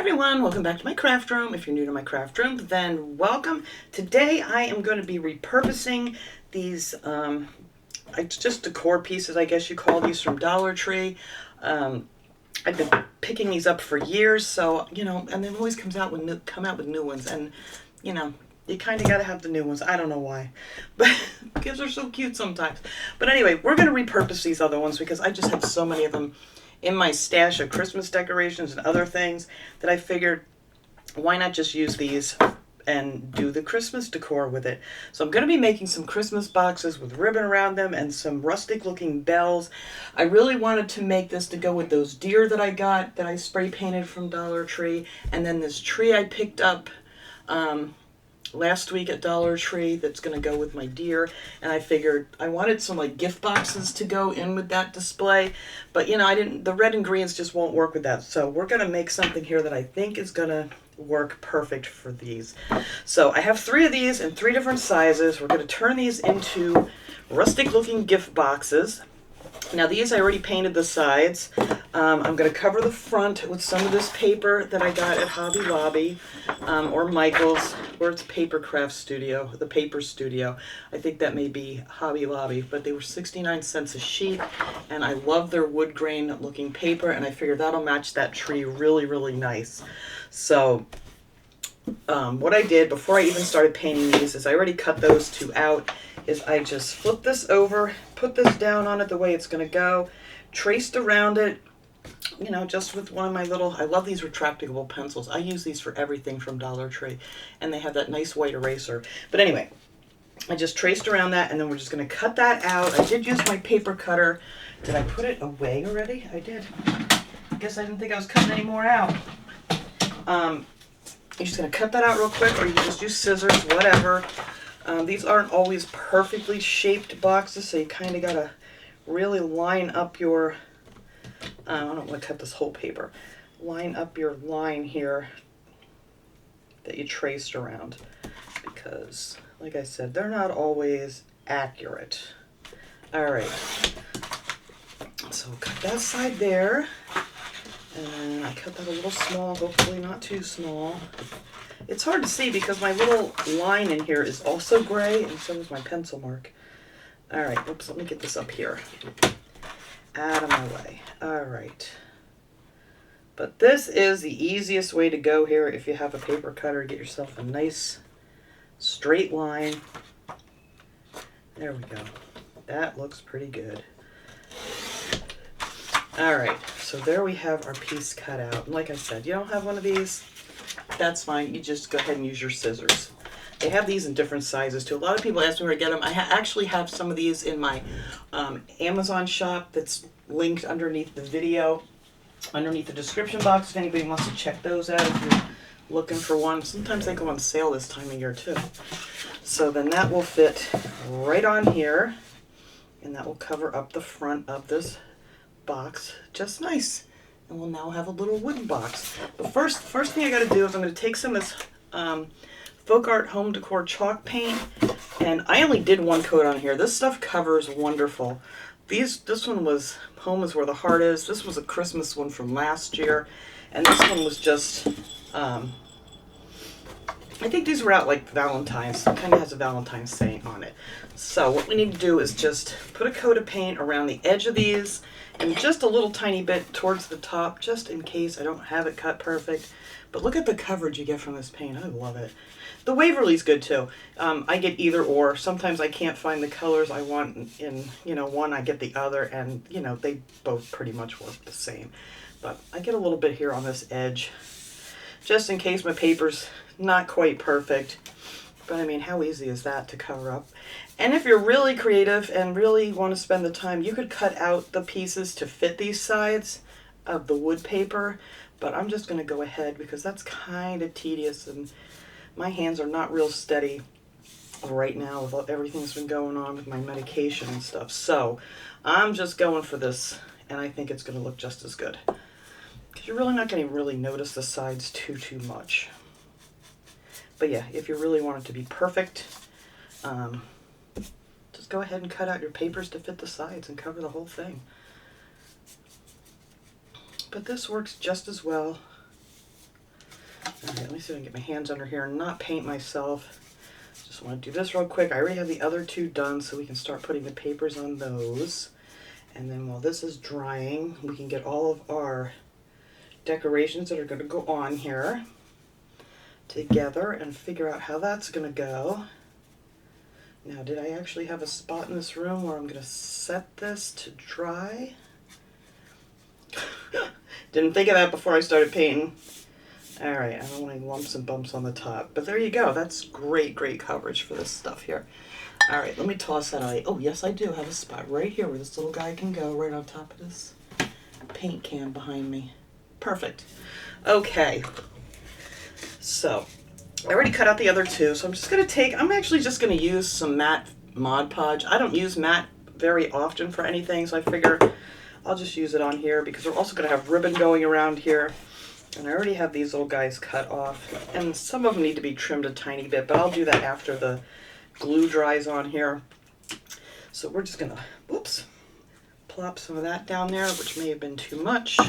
everyone, welcome back to my craft room. If you're new to my craft room, then welcome. Today I am going to be repurposing these just decor pieces, I guess you call these, from Dollar Tree. I've been picking these up for years, so and then always come out with new ones, and you kind of got to have the new ones. I don't know why, but because they're so cute sometimes. But anyway, we're going to repurpose these other ones because I just have so many of them in my stash of Christmas decorations and other things that I figured, why not just use these and do the Christmas decor with it. So I'm going to be making some Christmas boxes with ribbon around them and some rustic looking bells. I really wanted to make this to go with those deer that I got, that I spray painted from Dollar Tree, and then this tree I picked up last week at Dollar Tree that's going to go with my deer. And I figured I wanted some like gift boxes to go in with that display, but the red and greens just won't work with that. So we're going to make something here that I think is going to work perfect for these. So I have 3 of these in 3 different sizes. We're going to turn these into rustic looking gift boxes. Now these I already painted the sides. I'm going to cover the front with some of this paper that I got at Hobby Lobby or Michael's, or it's Papercraft Studio, the Paper Studio. I think that may be Hobby Lobby, but they were 69 cents a sheet, and I love their wood grain looking paper, and I figured that'll match that tree really, really nice. So what I did before I even started painting these is I already cut those 2 out. Is I just flip this over, put this down on it the way it's going to go, traced around it, just with one of my little, I love these retractable pencils. I use these for everything from Dollar Tree, and they have that nice white eraser. But anyway, I just traced around that, and then we're just going to cut that out. I did use my paper cutter. Did I put it away already? I did. I guess I didn't think I was cutting any more out. You're just going to cut that out real quick, or you can just use scissors, whatever. These aren't always perfectly shaped boxes, so you kind of got to really line up your, I don't want to cut this whole paper, line up your line here that you traced around, because, like I said, they're not always accurate. Alright, so cut that side there, and I cut that a little small, hopefully not too small. It's hard to see because my little line in here is also gray, and so is my pencil mark. Alright, oops, let me get this up here. Out of my way. Alright. But this is the easiest way to go here if you have a paper cutter. Get yourself a nice straight line. There we go. That looks pretty good. Alright, so there we have our piece cut out. And like I said, you don't have one of these, that's fine. You just go ahead and use your scissors. They have these in different sizes too. A lot of people ask me where to get them. I actually have some of these in my Amazon shop that's linked underneath the video, underneath the description box, if anybody wants to check those out if you're looking for one. Sometimes they go on sale this time of year too. So then that will fit right on here, and that will cover up the front of this box just nice. And we'll now have a little wooden box. The first thing I got to do is I'm going to take some of this Folk Art Home Decor chalk paint, and I only did 1 coat on here. This stuff covers wonderful. This one was Home is Where the Heart Is. This was a Christmas one from last year, and this one was just I think these were out like Valentine's. It kind of has a Valentine's saying on it. So what we need to do is just put a coat of paint around the edge of these, and just a little tiny bit towards the top, just in case I don't have it cut perfect. But look at the coverage you get from this paint. I love it. The Waverly's good too. I get either or. Sometimes I can't find the colors I want in, one, I get the other, and, they both pretty much work the same. But I get a little bit here on this edge, just in case my paper's not quite perfect. But I mean, how easy is that to cover up? And if you're really creative and really want to spend the time, you could cut out the pieces to fit these sides of the wood paper. But I'm just going to go ahead because that's kind of tedious, and my hands are not real steady right now with everything that's been going on with my medication and stuff. So I'm just going for this, and I think it's going to look just as good. Because you're really not going to really notice the sides too much. But yeah, if you really want it to be perfect, just go ahead and cut out your papers to fit the sides and cover the whole thing. But this works just as well All right, let me see if I can get my hands under here and not paint myself. Just want to do this real quick. I already have the other two done, so we can start putting the papers on those. And then while this is drying, we can get all of our decorations that are going to go on here together and figure out how that's going to go. Now, did I actually have a spot in this room where I'm going to set this to dry? Didn't think of that before I started painting. All right, I don't want any lumps and bumps on the top. But there you go. That's great, great coverage for this stuff here. All right, let me toss that out. Oh, yes, I do have a spot right here where this little guy can go, right on top of this paint can behind me. Perfect. Okay. So, I already cut out the other two, so I'm just going to take, I'm actually just going to use some matte Mod Podge. I don't use matte very often for anything, so I figure I'll just use it on here because we're also going to have ribbon going around here. And I already have these little guys cut off, and some of them need to be trimmed a tiny bit, but I'll do that after the glue dries on here. So we're just going to, whoops, plop some of that down there, which may have been too much.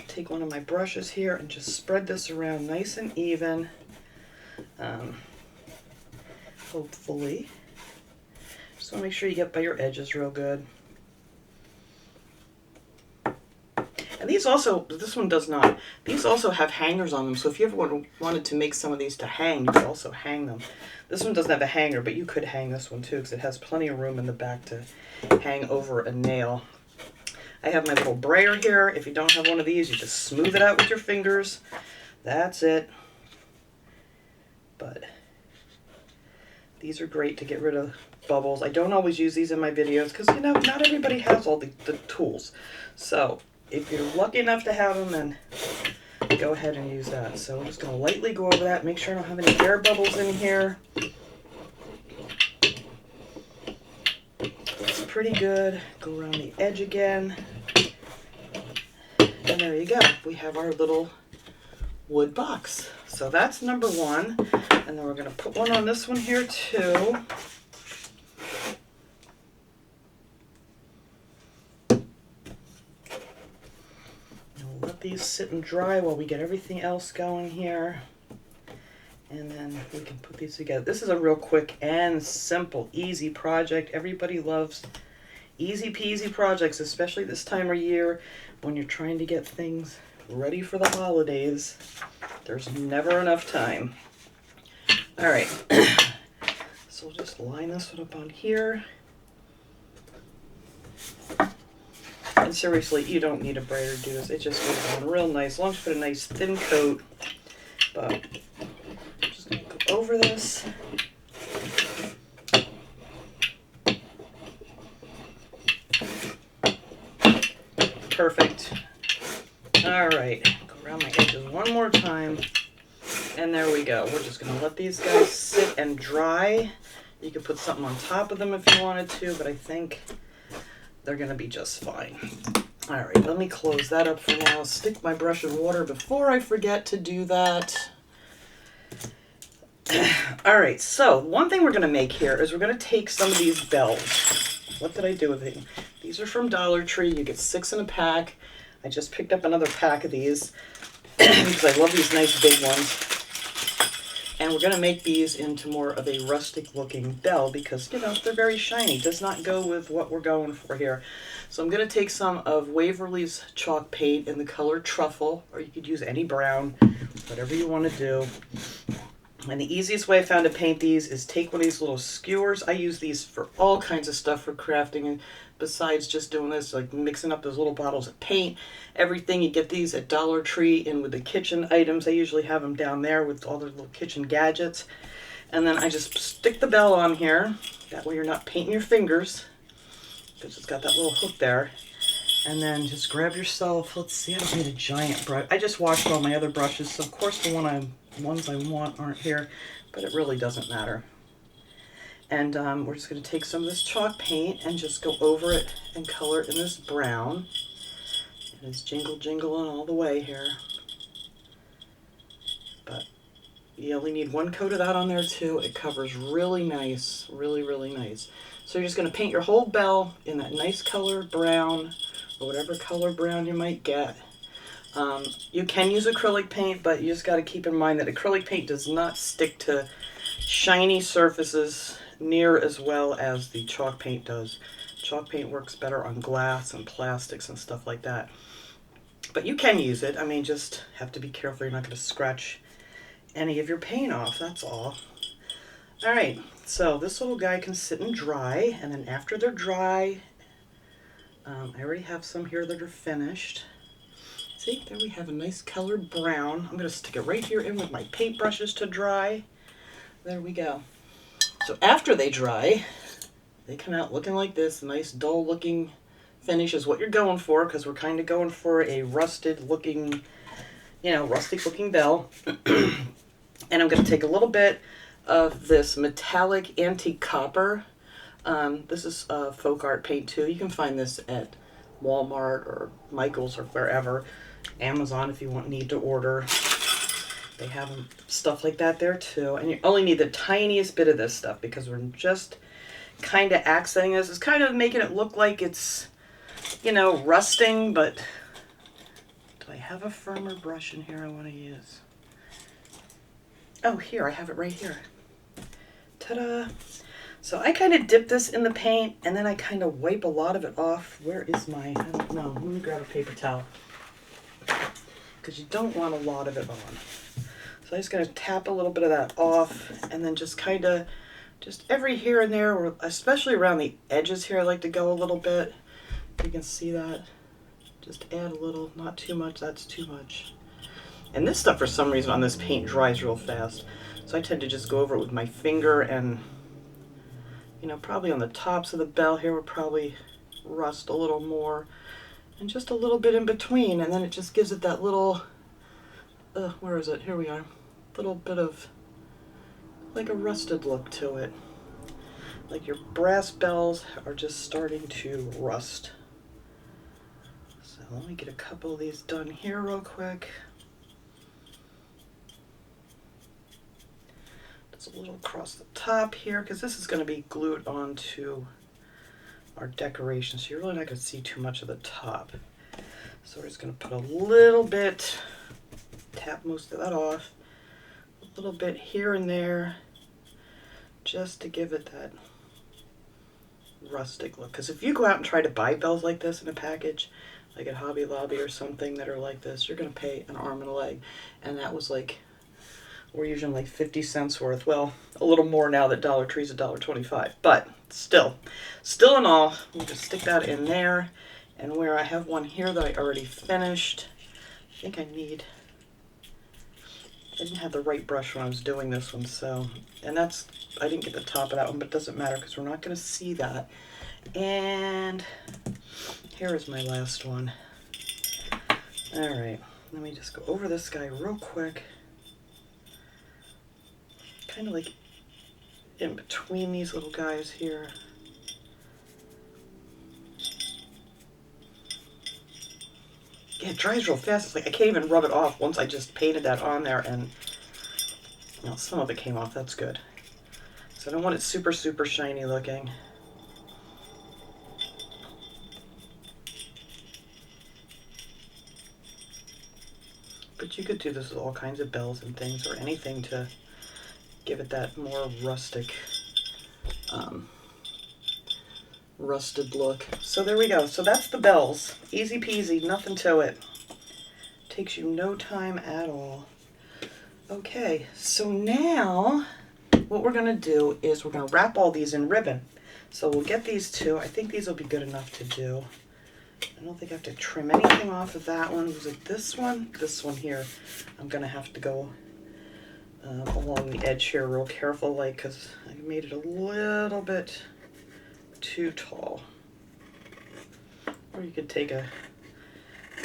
Take one of my brushes here and just spread this around nice and even. Hopefully. Just want to make sure you get by your edges real good. And these also, this one does not, these also have hangers on them, so if you ever wanted to make some of these to hang, you could also hang them. This one doesn't have a hanger, but you could hang this one too, because it has plenty of room in the back to hang over a nail. I have my little brayer here. If you don't have one of these, you just smooth it out with your fingers. That's it. But these are great to get rid of bubbles. I don't always use these in my videos because, you know, not everybody has all the tools. So if you're lucky enough to have them, then go ahead and use that. So I'm just going to lightly go over that, make sure I don't have any air bubbles in here. That's pretty good. Go around the edge again. And there you go. We have our little wood box. So that's number one. And then we're going to put one on this one here too. Let these sit and dry while we get everything else going here. And then we can put these together. This is a real quick and simple, easy project. Everybody loves easy peasy projects, especially this time of year when you're trying to get things ready for the holidays. There's never enough time. All right. So we'll just line this one up on here. And seriously, you don't need a brayer to do this. It just goes on real nice. As long as you put a nice thin coat. But I'm just going to go over this. Perfect. All right. Go around my edges one more time. And there we go. We're just going to let these guys sit and dry. You could put something on top of them if you wanted to, but I think they're going to be just fine. All right, let me close that up for now. Stick my brush in water before I forget to do that. All right, so one thing we're going to make here is we're going to take some of these bells. What did I do with them? These are from Dollar Tree. You get 6 in a pack. I just picked up another pack of these because I love these nice big ones. And we're going to make these into more of a rustic looking bell because, you know, they're very shiny. Does not go with what we're going for here. So I'm going to take some of Waverly's chalk paint in the color Truffle, or you could use any brown, whatever you want to do. And the easiest way I found to paint these is take one of these little skewers. I use these for all kinds of stuff for crafting, and besides just doing this, like mixing up those little bottles of paint, everything. You get these at Dollar Tree and with the kitchen items. I usually have them down there with all the little kitchen gadgets. And then I just stick the bell on here. That way you're not painting your fingers because it's got that little hook there. And then just grab yourself, let's see, I don't need a giant brush. I just washed all my other brushes, so of course the ones I want aren't here, but it really doesn't matter. And we're just going to take some of this chalk paint and just go over it and color it in this brown. And it's jingling all the way here. But you only need one coat of that on there too. It covers really nice, really, really nice. So you're just going to paint your whole bell in that nice color brown, or whatever color brown you might get. You can use acrylic paint, but you just got to keep in mind that acrylic paint does not stick to shiny surfaces near as well as the chalk paint does. Chalk paint works better on glass and plastics and stuff like that. But you can use it. I mean, just have to be careful you're not going to scratch any of your paint off, that's all. All right, so this little guy can sit and dry, and then after they're dry, I already have some here that are finished. See, there we have a nice colored brown. I'm going to stick it right here in with my paintbrushes to dry. There we go. So after they dry, they come out looking like this. A nice dull looking finish is what you're going for, because we're kind of going for a rusted looking, rustic looking bell. And I'm going to take a little bit of this metallic antique copper. This is folk art paint too. You can find this at Walmart or Michael's or wherever. Amazon if you need to order. They have stuff like that there too. And you only need the tiniest bit of this stuff because we're just kind of accenting this. It's kind of making it look like it's, rusting, but do I have a firmer brush in here I want to use? Oh, here, I have it right here. Ta-da! So I kind of dip this in the paint, and then I kind of wipe a lot of it off. Where is my, I don't know, let me grab a paper towel. Because you don't want a lot of it on. So I'm just going to tap a little bit of that off, and then just kind of, just every here and there, or especially around the edges here, I like to go a little bit. You can see that. Just add a little, not too much, that's too much. And this stuff, for some reason, on this paint dries real fast. So I tend to just go over it with my finger and, probably on the tops of the bell here would probably rust a little more. And just a little bit in between. And then it just gives it that little, where is it? Here we are. Little bit of, like a rusted look to it. Like your brass bells are just starting to rust. So let me get a couple of these done here real quick. A little across the top here because this is going to be glued onto our decoration, so you're really not going to see too much of the top. So we're just going to put a little bit, tap most of that off, a little bit here and there, just to give it that rustic look. Because if you go out and try to buy bells like this in a package, like at Hobby Lobby or something that are like this, you're going to pay an arm and a leg. And that was like, we're using like 50 cents worth. Well, a little more now that Dollar Tree's $1.25. But still in all, we'll just stick that in there. And where I have one here that I already finished, I think I didn't have the right brush when I was doing this one. So, and I didn't get the top of that one, but it doesn't matter because we're not going to see that. And here is my last one. All right, let me just go over this guy real quick. Kind of like in between these little guys here. Yeah, it dries real fast. It's like I can't even rub it off once I just painted that on there, and some of it came off. That's good. So I don't want it super, super shiny looking. But you could do this with all kinds of bells and things or anything to give it that more rustic, rusted look. So there we go. So that's the bells. Easy peasy, nothing to it. Takes you no time at all. Okay, so now what we're going to do is we're going to wrap all these in ribbon. So we'll get these two. I think these will be good enough to do. I don't think I have to trim anything off of that one. Was it this one here? I'm going to have to go along the edge here real careful, like, because I made it a little bit too tall. Or you could take a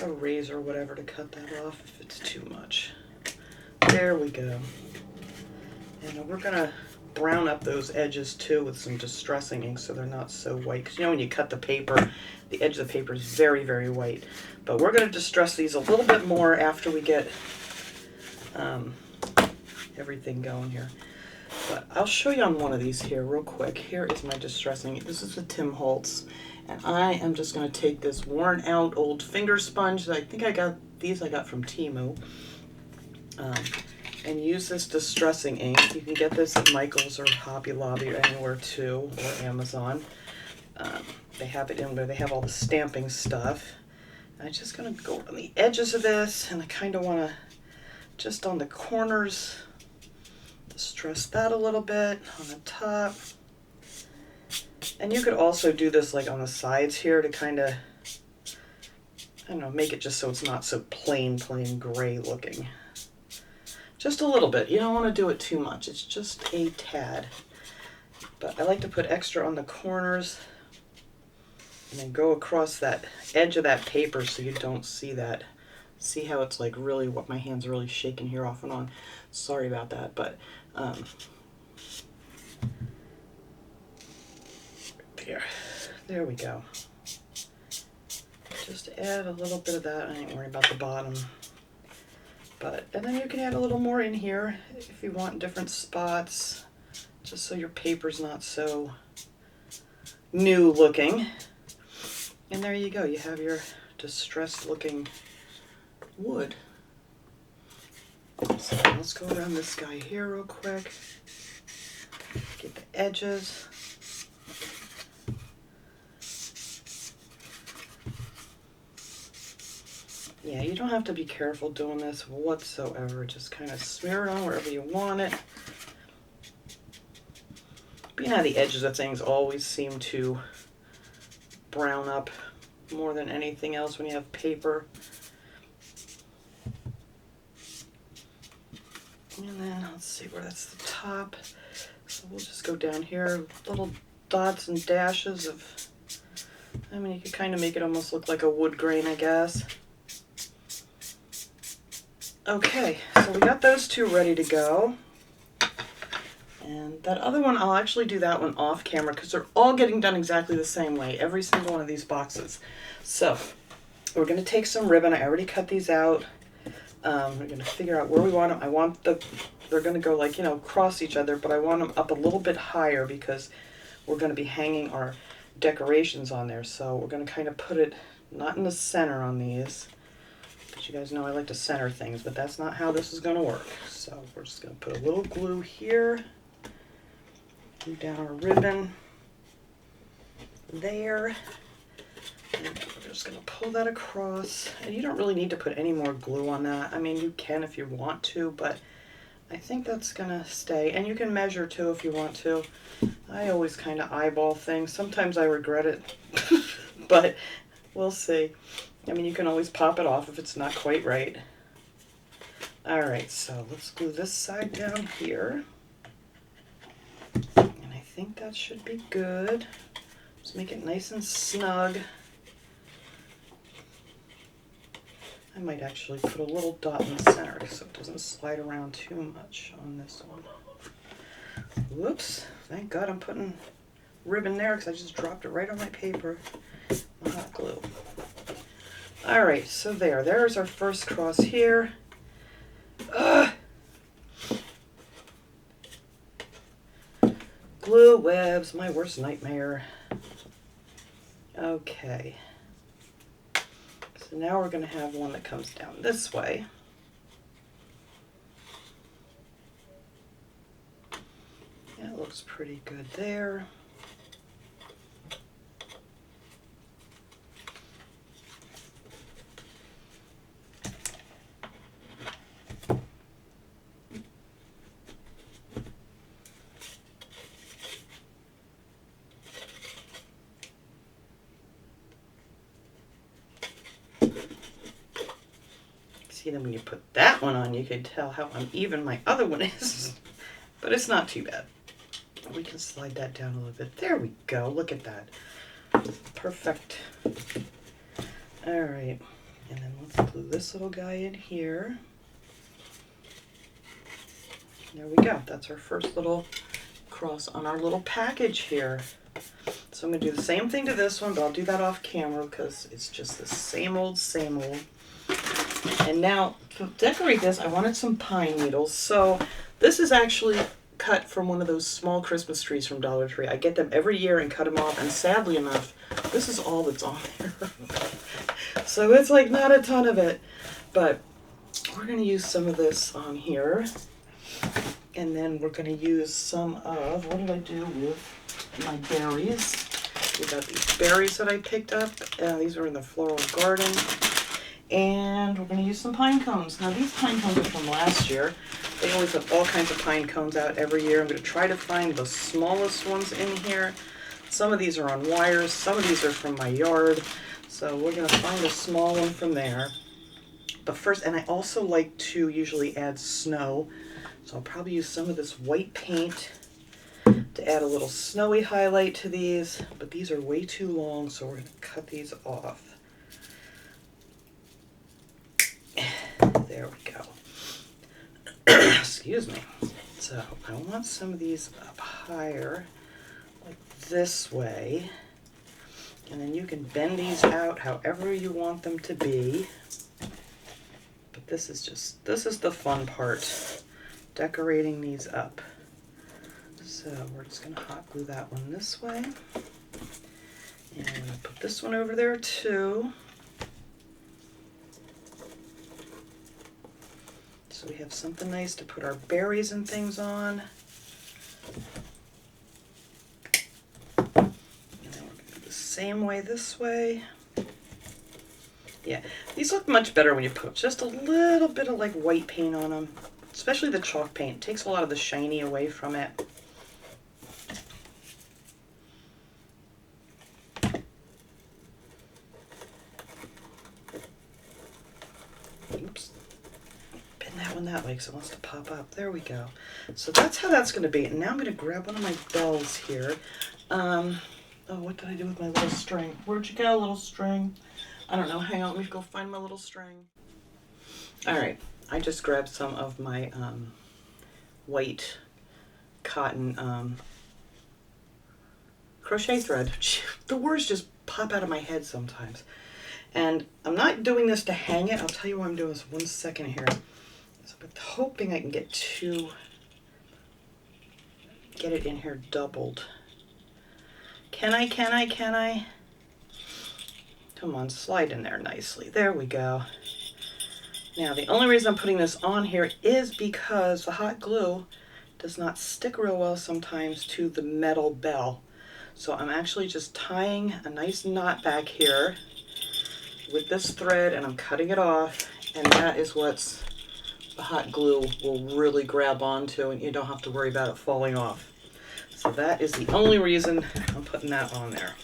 razor or whatever to cut that off if it's too much. There we go. And we're gonna brown up those edges too with some distressing ink so they're not so white. Because when you cut the paper, the edge of the paper is very, very white. But we're gonna distress these a little bit more after we get everything going here. But I'll show you on one of these here real quick. Here is my distressing. This is the Tim Holtz. And I am just going to take this worn out old finger sponge that I think I got These I got from Temu. And use this distressing ink. You can get this at Michael's or Hobby Lobby or anywhere too, or Amazon. They have it in there. They have all the stamping stuff. I'm just going to go on the edges of this, and I kind of want to, just on the corners, distress that a little bit on the top. And you could also do this like on the sides here to kind of, I don't know, make it just so it's not so plain gray looking. Just a little bit. You don't want to do it too much. It's just a tad. But I like to put extra on the corners and then go across that edge of that paper so you don't see that. See how it's like really, what my hand's really shaking here off and on. Sorry about that, but there we go. Just add a little bit of that. I ain't worried about the bottom. And then you can add a little more in here if you want different spots, just so your paper's not so new looking. And there you go, you have your distressed looking wood. So let's go around this guy here real quick. Get the edges. Yeah, you don't have to be careful doing this whatsoever. Just kind of smear it on wherever you want it. But you know, the edges of things always seem to brown up more than anything else when you have paper. And then let's see where that's the top. So we'll just go down here, little dots and dashes of, I mean, you could kind of make it almost look like a wood grain, I guess. Okay, so we got those two ready to go. And that other one, I'll actually do that one off camera because they're all getting done exactly the same way, every single one of these boxes. So we're going to take some ribbon. I already cut these out. We're going to figure out where we want them. I want they're going to go like, you know, across each other, but I want them up a little bit higher because we're going to be hanging our decorations on there. So we're going to kind of put it not in the center on these. You guys know I like to center things, but that's not how this is going to work. So we're just going to put a little glue here, glue down our ribbon there, and we're just going to pull that across. And you don't really need to put any more glue on that. I mean, you can if you want to, but I think that's going to stay. And you can measure too if you want to. I always kind of eyeball things. Sometimes I regret it, but we'll see. I mean, you can always pop it off if it's not quite right. All right, so let's glue this side down here. And I think that should be good. Just make it nice and snug. I might actually put a little dot in the center so it doesn't slide around too much on this one. Whoops, thank God I'm putting ribbon there because I just dropped it right on my paper. My hot glue. All right, so there's our first cross here. Glue webs, my worst nightmare. Okay. So now we're going to have one that comes down this way. That looks pretty good there. Then when you put that one on, you can tell how uneven my other one is. But it's not too bad. We can slide that down a little bit. There we go. Look at that. Perfect. All right. And then let's glue this little guy in here. There we go. That's our first little cross on our little package here. So I'm going to do the same thing to this one, but I'll do that off camera because it's just the same old, same old. And now, to decorate this, I wanted some pine needles. So this is actually cut from one of those small Christmas trees from Dollar Tree. I get them every year and cut them off, and sadly enough, this is all that's on there. So it's like not a ton of it. But we're going to use some of this on here. And then we're going to use some of, what did I do with my berries? We got these berries that I picked up. These are in the floral garden. And we're going to use some pine cones. Now these pine cones are from last year. They always have all kinds of pine cones out every year. I'm going to try to find the smallest ones in here. Some of these are on wires. Some of these are from my yard. So we're going to find a small one from there. But first, and I also like to usually add snow. So I'll probably use some of this white paint to add a little snowy highlight to these. But these are way too long, so we're going to cut these off. There we go. Excuse me. So I want some of these up higher, like this way. And then you can bend these out however you want them to be. But this is the fun part, decorating these up. So we're just going to hot glue that one this way. And I'm going to put this one over there too. So we have something nice to put our berries and things on. And then we're going to do the same way this way. Yeah, these look much better when you put just a little bit of like white paint on them, especially the chalk paint. It takes a lot of the shiny away from it. Oops. That one that way because it wants to pop up. There we go. So that's how that's going to be. And now I'm going to grab one of my bells here. Oh, what did I do with my little string? Where'd you go, little string? I don't know. Hang on. Let me go find my little string. All right. I just grabbed some of my white cotton crochet thread. The words just pop out of my head sometimes. And I'm not doing this to hang it. I'll tell you why I'm doing this 1 second here. But hoping I can get it in here doubled. Can I? Come on, slide in there nicely. There we go. Now, the only reason I'm putting this on here is because the hot glue does not stick real well sometimes to the metal bell. So I'm actually just tying a nice knot back here with this thread, and I'm cutting it off, and that is what's the hot glue will really grab onto, and you don't have to worry about it falling off. So that is the only reason I'm putting that on there.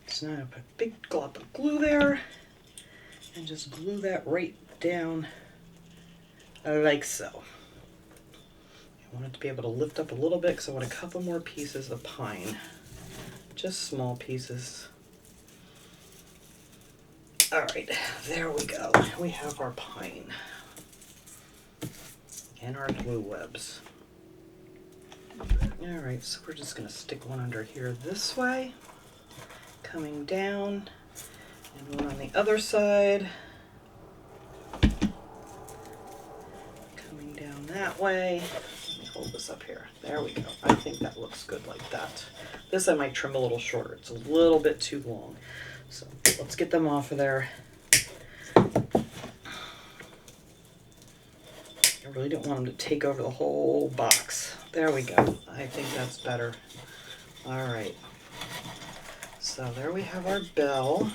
So now I'm going to put a big glob of glue there and just glue that right down like so. I want it to be able to lift up a little bit because I want a couple more pieces of pine. Just small pieces. All right, there we go. We have our pine and our glue webs. All right, so we're just going to stick one under here this way, coming down, and one on the other side, coming down that way. Let me hold this up here. There we go. I think that looks good like that. This I might trim a little shorter. It's a little bit too long. So let's get them off of there. I really don't want them to take over the whole box. There we go. I think that's better. All right. So there we have our bell.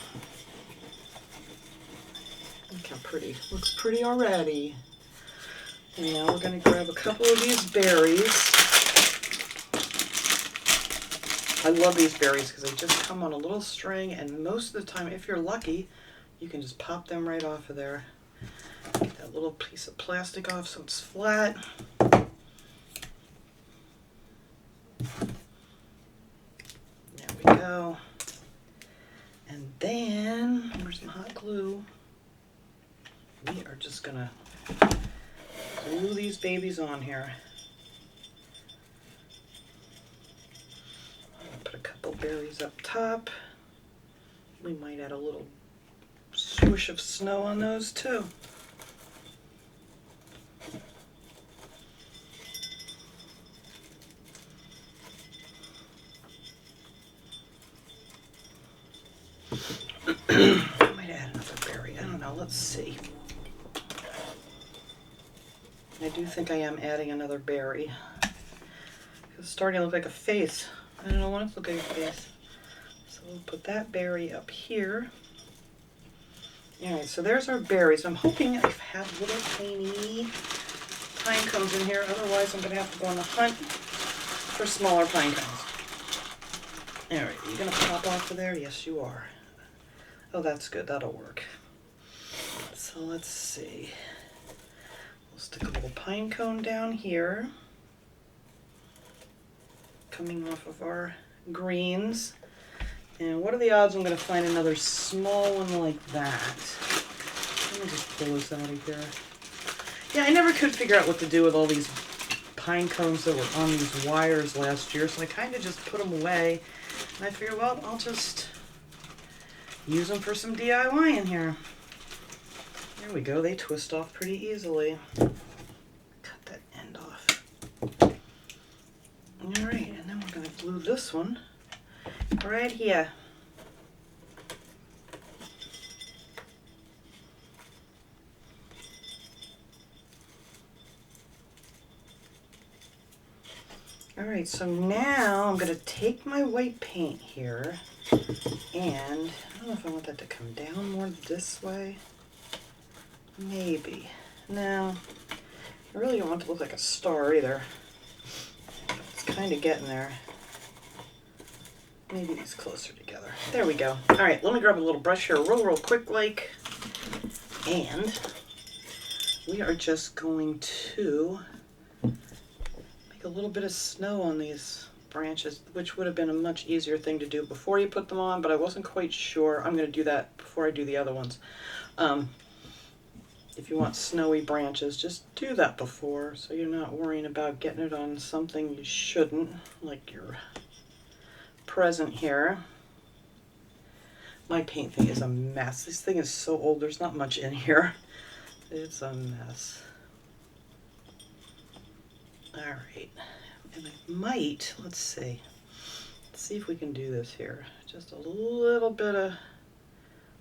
Look how pretty. Looks pretty already. And now we're going to grab a couple of these berries. I love these berries because they just come on a little string, and most of the time, if you're lucky, you can just pop them right off of there. Get that little piece of plastic off so it's flat. There we go. And then, where's my hot glue? We are just going to glue these babies on here. Put a couple berries up top. We might add a little swoosh of snow on those too. I might add another berry. I don't know. Let's see. think I am adding another berry. It's starting to look like a face. I don't want it to look like a face. So we'll put that berry up here. Alright, so there's our berries. I'm hoping I have little tiny pine cones in here. Otherwise, I'm going to have to go on the hunt for smaller pine cones. Alright, are you going to pop off of there? Yes, you are. Oh, that's good. That'll work. So let's see. We'll stick a little pine cone down here. Coming off of our greens. And what are the odds I'm going to find another small one like that? Let me just pull this out of here. Yeah, I never could figure out what to do with all these pine cones that were on these wires last year, so I kind of just put them away. And I figured, well, I'll just use them for some DIY in here. There we go. They twist off pretty easily. Cut that end off. All right, and then we're going to glue this one right here. All right, so now I'm going to take my white paint here, and I don't know if I want that to come down more this way. Maybe. No, I really don't want it to look like a star either. It's kind of getting there. Maybe these closer together. There we go. All right, let me grab a little brush here real quick like. And we are just going to make a little bit of snow on these branches, which would have been a much easier thing to do before you put them on, but I wasn't quite sure. I'm going to do that before I do the other ones. If you want snowy branches, just do that before so you're not worrying about getting it on something you shouldn't, like your present here. My paint thing is a mess. This thing is so old, there's not much in here. It's a mess. All right, and I might, let's see if we can do this here. Just a little bit of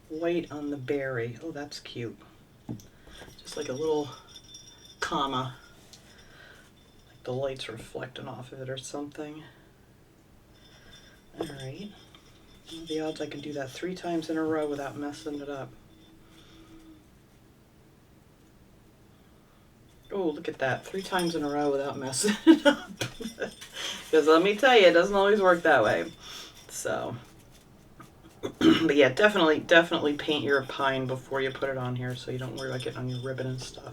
white on the berry. Oh, that's cute. Just like a little comma, like the light's reflecting off of it or something. All right, what are the odds I can do that 3 times in a row without messing it up? Oh, look at that. 3 times in a row without messing it up. Because let me tell you, it doesn't always work that way. So, but yeah, definitely paint your pine before you put it on here so you don't worry about getting on your ribbon and stuff.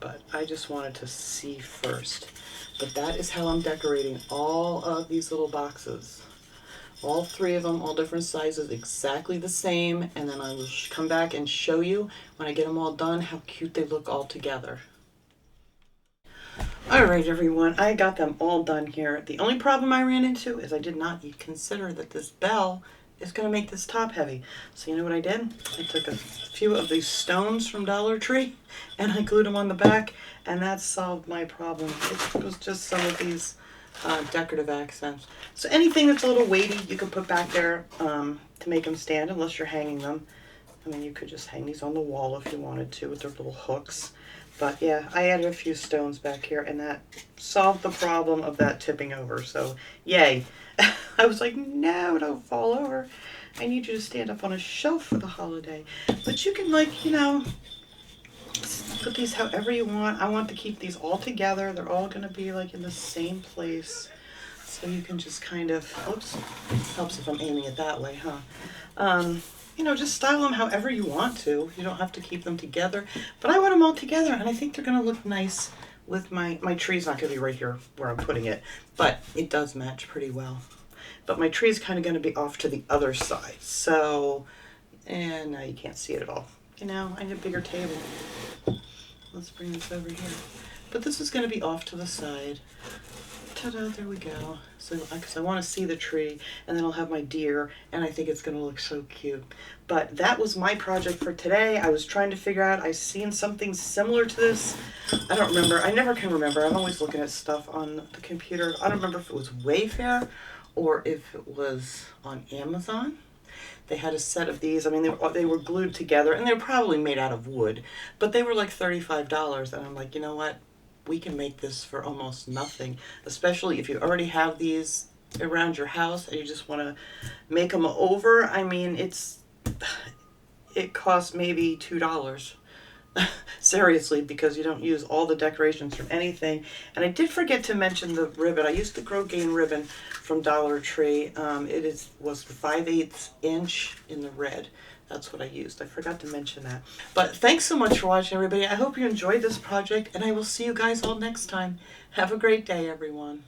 But I just wanted to see first. But that is how I'm decorating all of these little boxes. All 3 of them, all different sizes, exactly the same. And then I will come back and show you when I get them all done how cute they look all together. All right, everyone, I got them all done here. The only problem I ran into is I did not consider that this bell is going to make this top heavy. So you know what I did? I took a few of these stones from Dollar Tree and I glued them on the back, and that solved my problem. It was just some of these decorative accents. So anything that's a little weighty you can put back there to make them stand, unless you're hanging them. I mean, you could just hang these on the wall if you wanted to with their little hooks. But yeah, I added a few stones back here, and that solved the problem of that tipping over. So yay. I was like, no, don't fall over. I need you to stand up on a shelf for the holiday. But you can, like, you know, put these however you want. I want to keep these all together. They're all going to be like in the same place. So you can just kind of, oops, helps if I'm aiming it that way, huh? You know, just style them however you want to. You don't have to keep them together. But I want them all together, and I think they're going to look nice with my tree's not going to be right here where I'm putting it. But it does match pretty well. But my tree's kind of going to be off to the other side. So, and now you can't see it at all. You know, I need a bigger table. Let's bring this over here. But this is going to be off to the side. Ta-da, there we go. So, because I want to see the tree, and then I'll have my deer, and I think it's going to look so cute. But that was my project for today. I was trying to figure out, I've seen something similar to this. I don't remember. I never can remember. I'm always looking at stuff on the computer. I don't remember if it was Wayfair or if it was on Amazon. They had a set of these. I mean, they were glued together, and they were probably made out of wood, but they were like $35, and I'm like, you know what? we can make this for almost nothing, especially if you already have these around your house and you just want to make them over. I mean, it costs maybe $2. Seriously, because you don't use all the decorations from anything. And I did forget to mention the ribbon. I used the Grosgain ribbon from Dollar Tree. Was the 5/8 inch in the red. That's what I used. I forgot to mention that. But thanks so much for watching, everybody. I hope you enjoyed this project, and I will see you guys all next time. Have a great day, everyone.